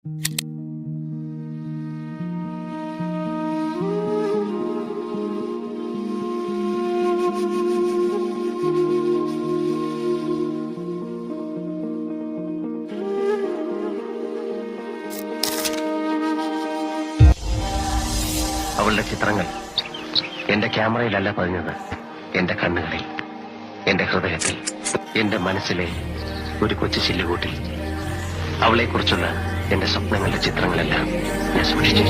അവളുടെ ചിത്രങ്ങൾ എന്റെ ക്യാമറയിലല്ല പതിഞ്ഞത്, എന്റെ കണ്ണുകളിൽ, എന്റെ ഹൃദയത്തിൽ, എന്റെ മനസ്സിലെ ഒരു കൊച്ചു ചില്ലുകൂട്ടിൽ. അവളെക്കുറിച്ചുള്ള എന്റെ സ്വപ്നങ്ങളുടെ ചിത്രങ്ങളെല്ലാം ഞാൻ സൂക്ഷിച്ചു.